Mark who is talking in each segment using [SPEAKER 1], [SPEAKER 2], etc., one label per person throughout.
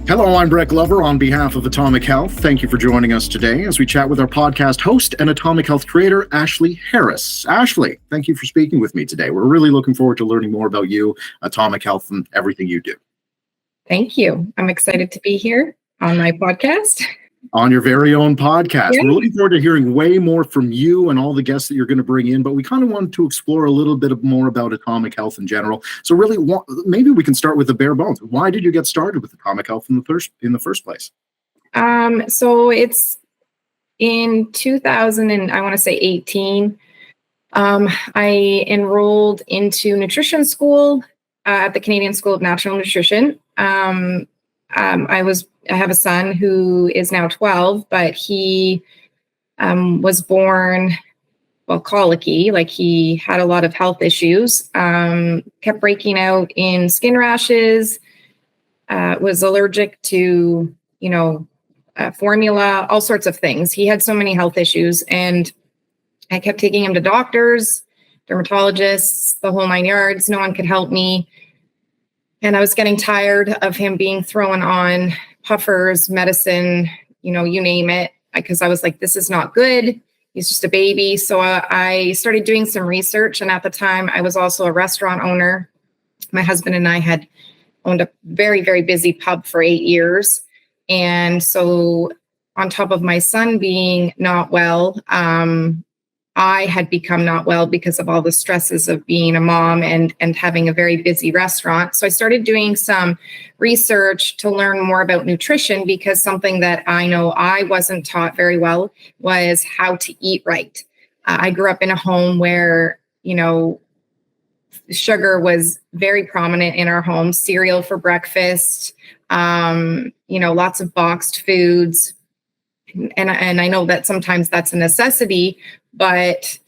[SPEAKER 1] Hello, I'm Brett Glover on behalf of Atomic Health. Thank you for joining us today as we chat with our podcast host and Atomic Health creator, Ashley Harris. Ashley, thank you for speaking with me today. We're really looking forward to learning more about you, Atomic Health, and everything you do.
[SPEAKER 2] Thank you. I'm excited to be here on my podcast.
[SPEAKER 1] On your very own podcast.
[SPEAKER 2] Yeah.
[SPEAKER 1] We're looking forward to hearing way more from you and all the guests that you're going to bring in, but we kind of wanted to explore a little bit more about Atomic Health in general. So really, maybe we can start with the bare bones. Why did you get started with Atomic Health in the first place?
[SPEAKER 2] So it's in 2000 and I want to say 18. I enrolled into nutrition school at the Canadian School of Natural Nutrition. I have a son who is now 12, but he was born, colicky, like he had a lot of health issues, kept breaking out in skin rashes, was allergic to, formula, all sorts of things. He had so many health issues, and I kept taking him to doctors, dermatologists, the whole nine yards. No one could help me. And I was getting tired of him being thrown on puffers, medicine, you name it, because I was like, this is not good. He's just a baby. So I started doing some research. And at the time, I was also a restaurant owner. My husband and I had owned a very, very busy pub for 8 years. And so on top of my son being not well, I had become not well because of all the stresses of being a mom and having a very busy restaurant. So I started doing some research to learn more about nutrition, because something that I know I wasn't taught very well was how to eat right. I grew up in a home where, sugar was very prominent in our home, cereal for breakfast, lots of boxed foods. And I know that sometimes that's a necessity, but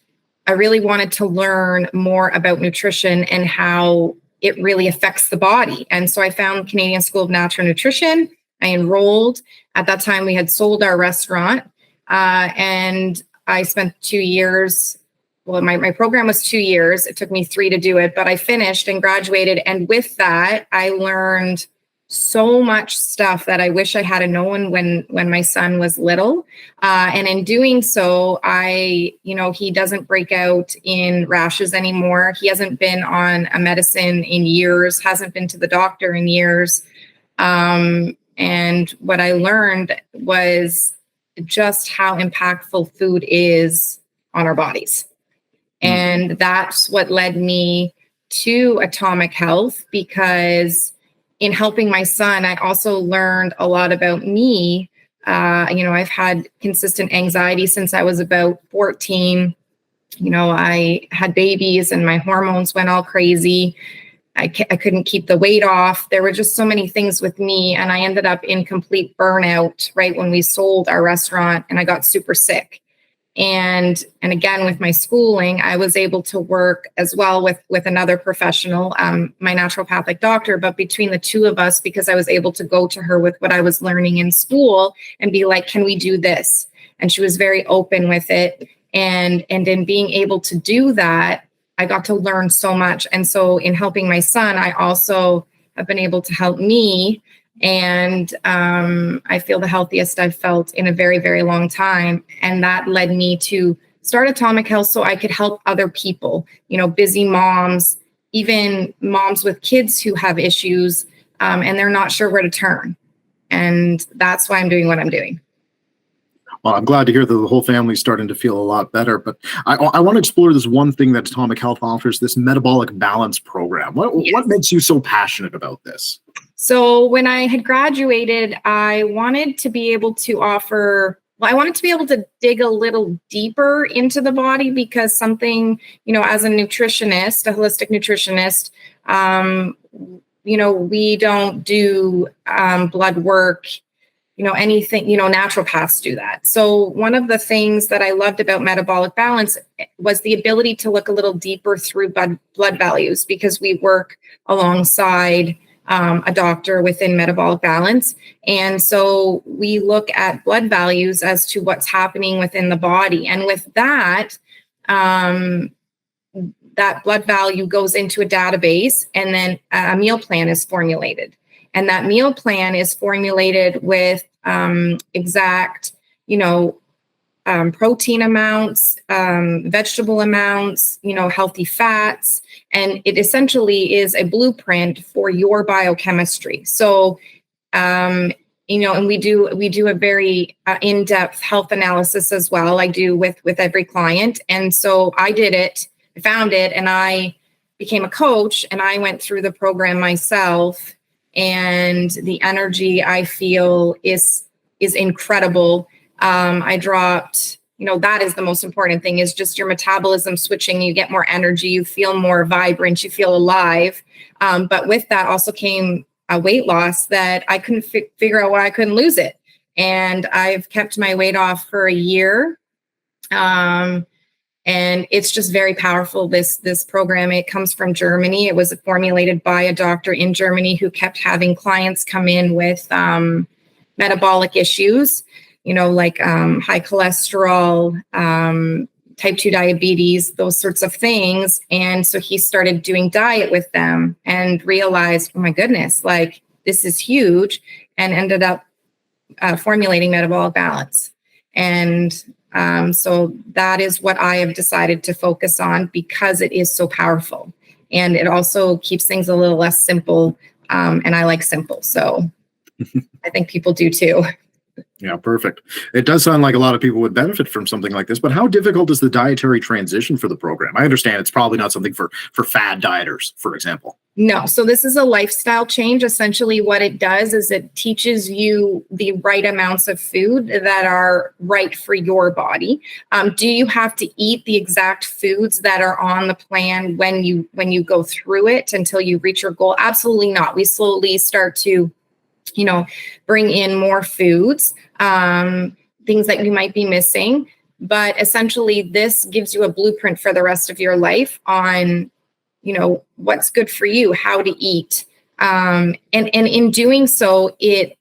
[SPEAKER 2] I really wanted to learn more about nutrition and how it really affects the body. And so I found Canadian School of Natural Nutrition. I enrolled. At that time, we had sold our restaurant, and I spent 2 years. Well, my program was 2 years. It took me 3 to do it, but I finished and graduated. And with that, I learned so much stuff that I wish I had known when my son was little. And in doing so, he doesn't break out in rashes anymore. He hasn't been on a medicine in years, hasn't been to the doctor in years. And what I learned was just how impactful food is on our bodies. And that's what led me to Atomic Health, because in helping my son, I also learned a lot about me. I've had consistent anxiety since I was about 14. I had babies and my hormones went all crazy. I couldn't keep the weight off. There were just so many things with me. And I ended up in complete burnout right when we sold our restaurant, and I got super sick. And again, with my schooling, I was able to work as well with another professional, my naturopathic doctor. But between the two of us, because I was able to go to her with what I was learning in school and be like, can we do this? And she was very open with it. And in being able to do that, I got to learn so much. And so in helping my son, I also have been able to help me. And I feel the healthiest I've felt in a very, very long time. And that led me to start Atomic Health so I could help other people, busy moms, even moms with kids who have issues, and they're not sure where to turn. And that's why I'm doing what I'm doing.
[SPEAKER 1] Well, I'm glad to hear that the whole family's starting to feel a lot better. But I want to explore this one thing that Atomic Health offers, this metabolic balance program. What makes you so passionate about this?
[SPEAKER 2] So when I had graduated, I wanted to be able to dig a little deeper into the body, because something, as a nutritionist, a holistic nutritionist, we don't do blood work, anything, naturopaths do that. So one of the things that I loved about metabolic balance was the ability to look a little deeper through blood values, because we work alongside a doctor within metabolic balance. And so we look at blood values as to what's happening within the body. And with that, that blood value goes into a database, and then a meal plan is formulated. And that meal plan is formulated with exact, protein amounts, vegetable amounts, healthy fats. And it essentially is a blueprint for your biochemistry. So, and we do a very in-depth health analysis as well. I do with every client. And so I did it, I found it, and I became a coach, and I went through the program myself. And the energy I feel is incredible. I dropped, that is the most important thing, is just your metabolism switching. You get more energy, you feel more vibrant, you feel alive. But with that also came a weight loss that I couldn't figure out why I couldn't lose it. And I've kept my weight off for a year. And it's just very powerful. This program, it comes from Germany. It was formulated by a doctor in Germany who kept having clients come in with metabolic issues, like high cholesterol, type 2 diabetes, those sorts of things. And so he started doing diet with them and realized, oh my goodness, like this is huge, and ended up formulating metabolic balance. And so that is what I have decided to focus on, because it is so powerful. And it also keeps things a little less simple. And I like simple. So I think people do too.
[SPEAKER 1] Yeah, perfect. It does sound like a lot of people would benefit from something like this, but how difficult is the dietary transition for the program? I understand it's probably not something for fad dieters, for example.
[SPEAKER 2] No. So this is a lifestyle change. Essentially what it does is it teaches you the right amounts of food that are right for your body. Do you have to eat the exact foods that are on the plan when you go through it until you reach your goal? Absolutely not. We slowly start to bring in more foods, things that you might be missing. But essentially, this gives you a blueprint for the rest of your life on, what's good for you, how to eat. And in doing so, it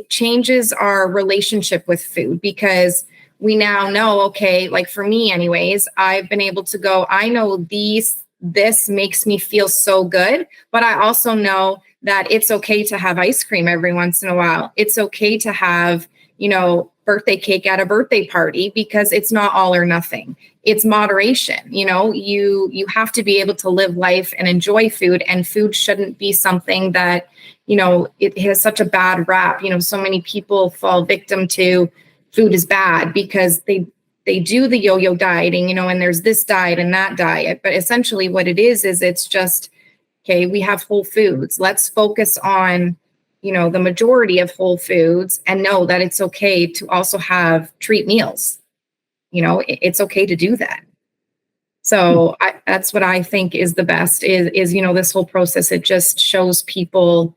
[SPEAKER 2] changes our relationship with food, because we now know, okay, like for me anyways, I've been able to go, I know this makes me feel so good, but I also know that it's okay to have ice cream every once in a while. It's okay to have, birthday cake at a birthday party, because it's not all or nothing. It's moderation. You have to be able to live life and enjoy food, and food shouldn't be something that, it has such a bad rap. So many people fall victim to food is bad because they do the yo-yo dieting, and there's this diet and that diet. But essentially what it is it's just, okay, we have whole foods. Let's focus on, the majority of whole foods, and know that it's okay to also have treat meals. It's okay to do that. So that's what I think is the best is, this whole process. It just shows people,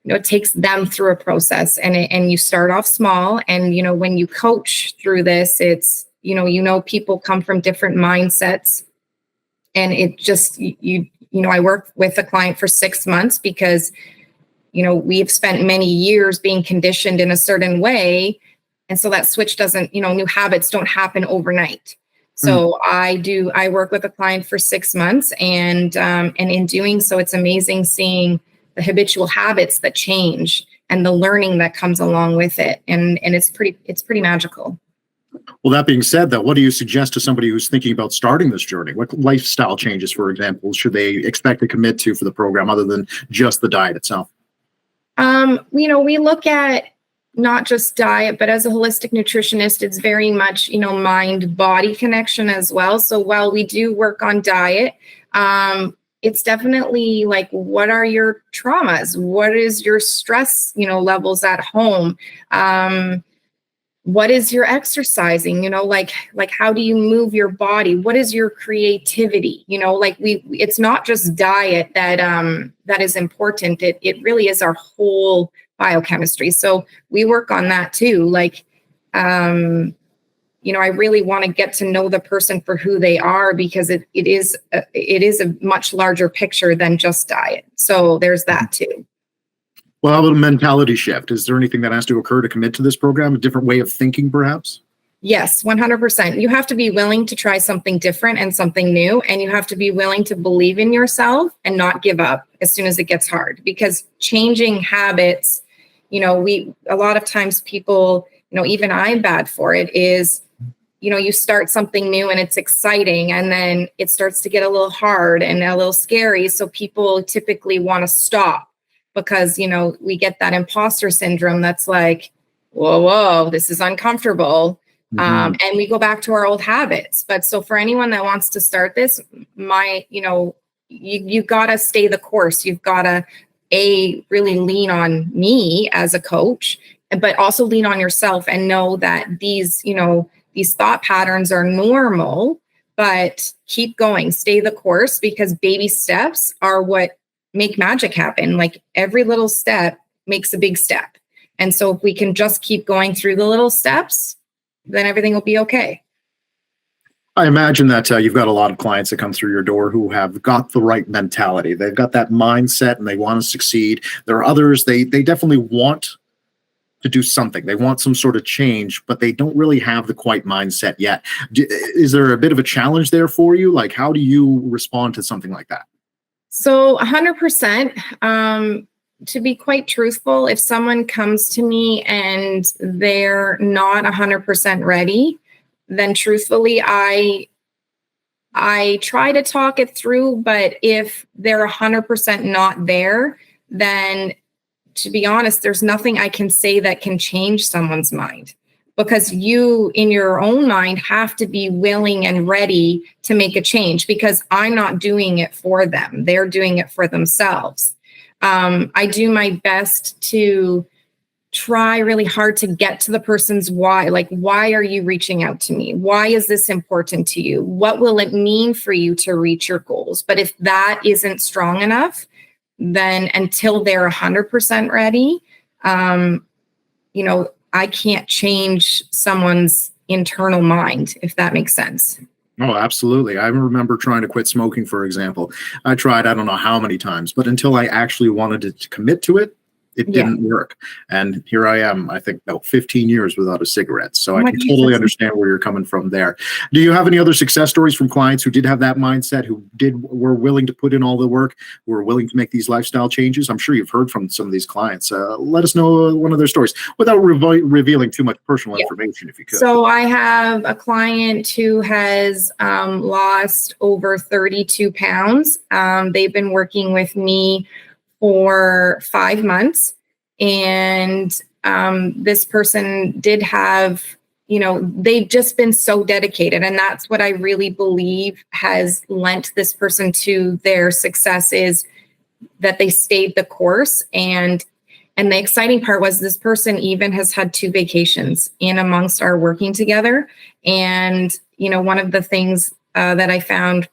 [SPEAKER 2] it takes them through a process, and you start off small. And, when you coach through this, it's, people come from different mindsets, and it just, I work with a client for 6 months because, we've spent many years being conditioned in a certain way. And so that switch doesn't, new habits don't happen overnight. So I work with a client for 6 months, and in doing so, it's amazing seeing the habitual habits that change and the learning that comes along with it. And it's pretty magical.
[SPEAKER 1] Well, that being said, though, what do you suggest to somebody who's thinking about starting this journey? What lifestyle changes, for example, should they expect to commit to for the program, other than just the diet itself?
[SPEAKER 2] We look at not just diet, but as a holistic nutritionist, it's very much, mind-body connection as well. So while we do work on diet, it's definitely like, what are your traumas? What is your stress, levels at home? What is your exercising? Like how do you move your body? What is your creativity? It's not just diet that is important. It really is our whole biochemistry. So we work on that too. I really want to get to know the person for who they are, because it is a much larger picture than just diet. So there's that too.
[SPEAKER 1] Well, how about a mentality shift? Is there anything that has to occur to commit to this program? A different way of thinking, perhaps?
[SPEAKER 2] Yes, 100%. You have to be willing to try something different and something new. And you have to be willing to believe in yourself and not give up as soon as it gets hard. Because changing habits, a lot of times people, even I'm bad for it, is, you start something new and it's exciting, and then it starts to get a little hard and a little scary. So people typically want to stop because, we get that imposter syndrome that's like, whoa, this is uncomfortable. And we go back to our old habits. But so for anyone that wants to start this, you got to stay the course. You've got to really lean on me as a coach, but also lean on yourself and know that these thought patterns are normal, but keep going, stay the course, because baby steps are what make magic happen. Like every little step makes a big step. And so if we can just keep going through the little steps, then everything will be okay.
[SPEAKER 1] I imagine that you've got a lot of clients that come through your door who have got the right mentality. They've got that mindset and they want to succeed. There are others, they definitely want to do something. They want some sort of change, but they don't really have the quite mindset yet. Is there a bit of a challenge there for you? Like, how do you respond to something like that?
[SPEAKER 2] So 100%. To be quite truthful, if someone comes to me and they're not 100% ready, then truthfully, I try to talk it through. But if they're 100% not there, then to be honest, there's nothing I can say that can change someone's mind, because you in your own mind have to be willing and ready to make a change, because I'm not doing it for them. They're doing it for themselves. I do my best to try really hard to get to the person's why. Like, why are you reaching out to me? Why is this important to you? What will it mean for you to reach your goals? But if that isn't strong enough, then until they're 100% ready, I can't change someone's internal mind, if that makes sense.
[SPEAKER 1] Oh, absolutely. I remember trying to quit smoking, for example. I tried, I don't know how many times, but until I actually wanted to commit to it, it didn't work. And here I am, I think about 15 years without a cigarette. So I can totally understand where you're coming from there. Do you have any other success stories from clients who did have that mindset, who were willing to put in all the work, who were willing to make these lifestyle changes? I'm sure you've heard from some of these clients. Let us know one of their stories without revealing too much personal information, if you could.
[SPEAKER 2] So I have a client who has lost over 32 pounds. They've been working with me for 5 months. And this person did have, they've just been so dedicated. And that's what I really believe has lent this person to their success, is that they stayed the course. And the exciting part was this person even has had 2 vacations in amongst our working together. And, one of the things that I found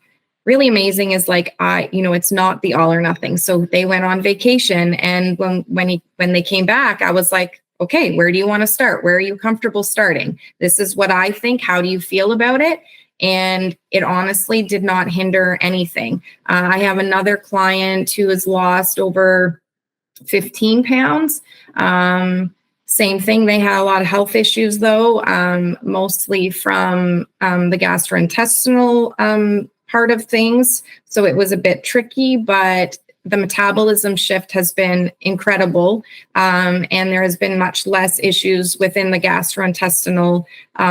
[SPEAKER 2] really amazing is like, it's not the all or nothing. So they went on vacation, and when they came back, I was like, okay, where do you want to start? Where are you comfortable starting? This is what I think. How do you feel about it? And it honestly did not hinder anything. I have another client who has lost over 15 pounds. Same thing. They had a lot of health issues, though, mostly from the gastrointestinal part of things. So it was a bit tricky, but the metabolism shift has been incredible. And there has been much less issues within the gastrointestinal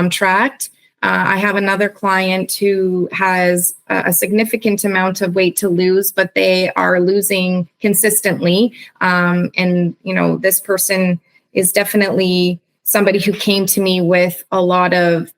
[SPEAKER 2] tract. I have another client who has a significant amount of weight to lose, but they are losing consistently. And this person is definitely somebody who came to me with a lot of,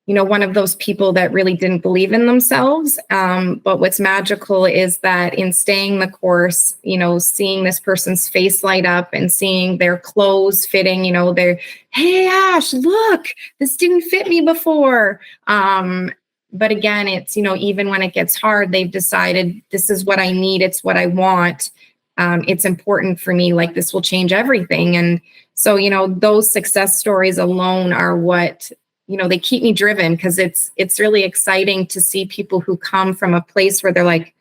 [SPEAKER 2] one of those people that really didn't believe in themselves. But what's magical is that in staying the course, seeing this person's face light up and seeing their clothes fitting, they're, hey, Ash, look, this didn't fit me before. But again, it's, even when it gets hard, they've decided this is what I need. It's what I want. It's important for me. Like, this will change everything. And so, those success stories alone are what, they keep me driven, because it's really exciting to see people who come from a place where they're like,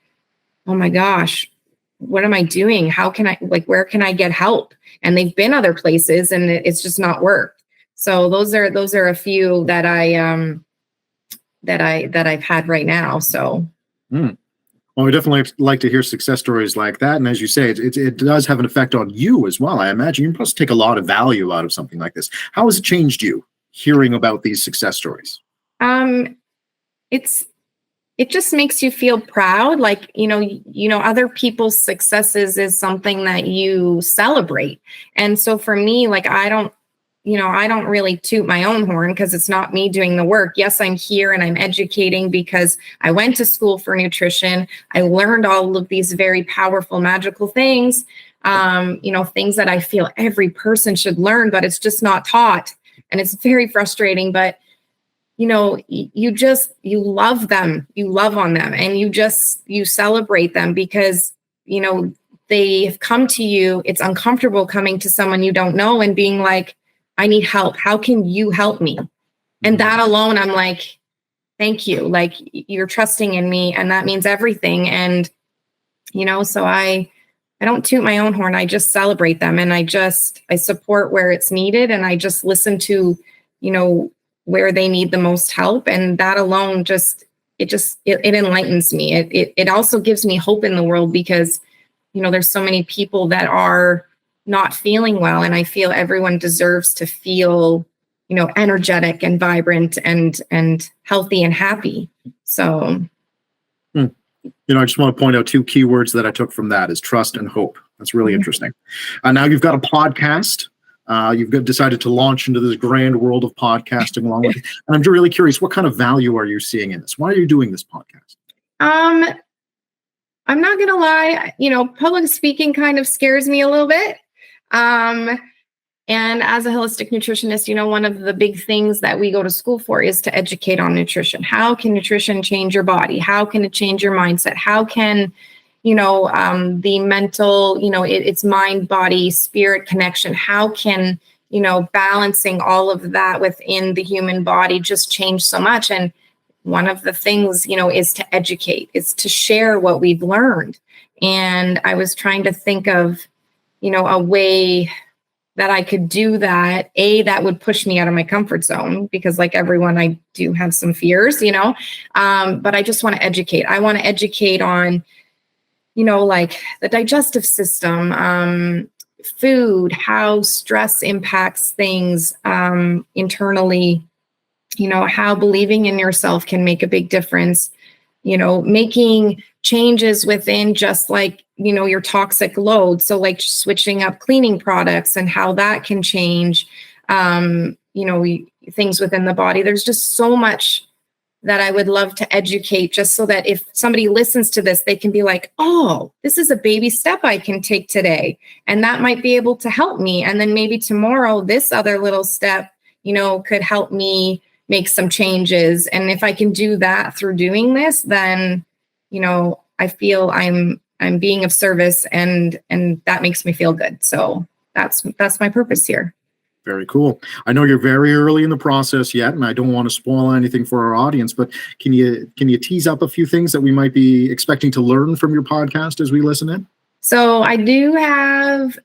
[SPEAKER 2] oh my gosh, what am I doing? How can I, where can I get help? And they've been other places and it's just not worked. So those are a few that I've had right now. So.
[SPEAKER 1] Well, we definitely like to hear success stories like that. And as you say, it does have an effect on you as well. I imagine you must take a lot of value out of something like this. How has it changed you hearing about these success stories?
[SPEAKER 2] It just makes you feel proud. Like, other people's successes is something that you celebrate. And so for me, like, I don't really toot my own horn because it's not me doing the work. Yes, I'm here and I'm educating because I went to school for nutrition. I learned all of these very powerful, magical things, things that I feel every person should learn, but it's just not taught. And it's very frustrating, but you love them, you love on them, and you celebrate them because, they've come to you. It's uncomfortable coming to someone you don't know and being like, I need help. How can you help me? And that alone, I'm like, thank you. Like, you're trusting in me, and that means everything. And, so I don't toot my own horn. I just celebrate them, and I support where it's needed. And I just listen to, where they need the most help. And that alone it enlightens me. It also gives me hope in the world because, there's so many people that are not feeling well. And I feel everyone deserves to feel, energetic and vibrant and healthy and happy. So.
[SPEAKER 1] I just want to point out two keywords that I took from that is trust and hope. That's really interesting. Now you've got a podcast. You've decided to launch into this grand world of podcasting along with it. And I'm really curious, what kind of value are you seeing in this? Why are you doing this podcast?
[SPEAKER 2] I'm not going to lie, public speaking kind of scares me a little bit. And as a holistic nutritionist, one of the big things that we go to school for is to educate on nutrition. How can nutrition change your body? How can it change your mindset? How can, the mental, it's mind, body, spirit connection. How can, balancing all of that within the human body just change so much? And one of the things, is to educate, is to share what we've learned. And I was trying to think of, a way that I could do that, that would push me out of my comfort zone, because like everyone, I do have some fears, but I just want to educate. I want to educate on, like the digestive system, food, how stress impacts things internally, how believing in yourself can make a big difference, making changes within just like, your toxic load. So like switching up cleaning products and how that can change, things within the body. There's just so much that I would love to educate, just so that if somebody listens to this, they can be like, oh, this is a baby step I can take today. And that might be able to help me. And then maybe tomorrow, this other little step, could help me make some changes. And if I can do that through doing this, then, I feel I'm being of service, and that makes me feel good. So that's my purpose here.
[SPEAKER 1] Very cool. I know you're very early in the process yet, and I don't want to spoil anything for our audience, but can you tease up a few things that we might be expecting to learn from your podcast as we listen in?
[SPEAKER 2] So I do have,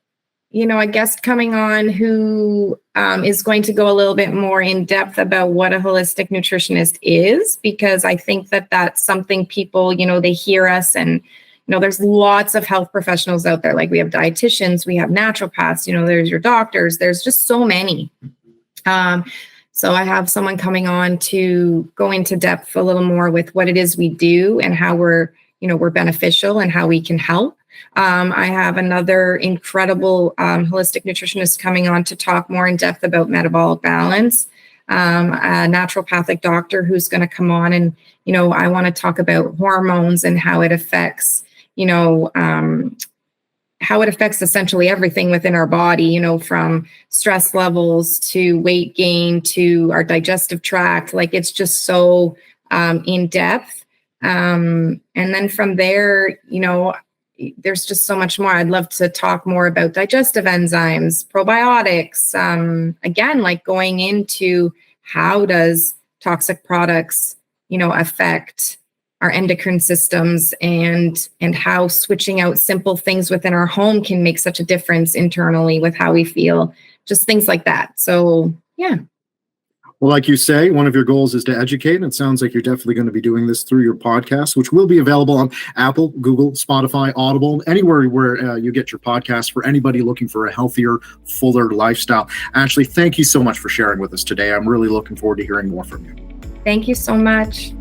[SPEAKER 2] a guest coming on who is going to go a little bit more in depth about what a holistic nutritionist is, because I think that that's something people, they hear us, and there's lots of health professionals out there. Like we have dietitians, we have naturopaths, there's your doctors, there's just so many. So I have someone coming on to go into depth a little more with what it is we do and how we're beneficial and how we can help. I have another incredible holistic nutritionist coming on to talk more in depth about metabolic balance. A naturopathic doctor who's going to come on, and I want to talk about hormones and how it affects essentially everything within our body, from stress levels to weight gain to our digestive tract. Like it's just so in depth. And then from there, there's just so much more. I'd love to talk more about digestive enzymes, probiotics, again, like going into how does toxic products, affect our endocrine systems, and how switching out simple things within our home can make such a difference internally with how we feel, just things like that. So, yeah.
[SPEAKER 1] Well, like you say, one of your goals is to educate, and it sounds like you're definitely going to be doing this through your podcast, which will be available on Apple, Google, Spotify, Audible, anywhere where you get your podcast for anybody looking for a healthier, fuller lifestyle. Ashley, thank you so much for sharing with us today. I'm really looking forward to hearing more from you.
[SPEAKER 2] Thank you so much.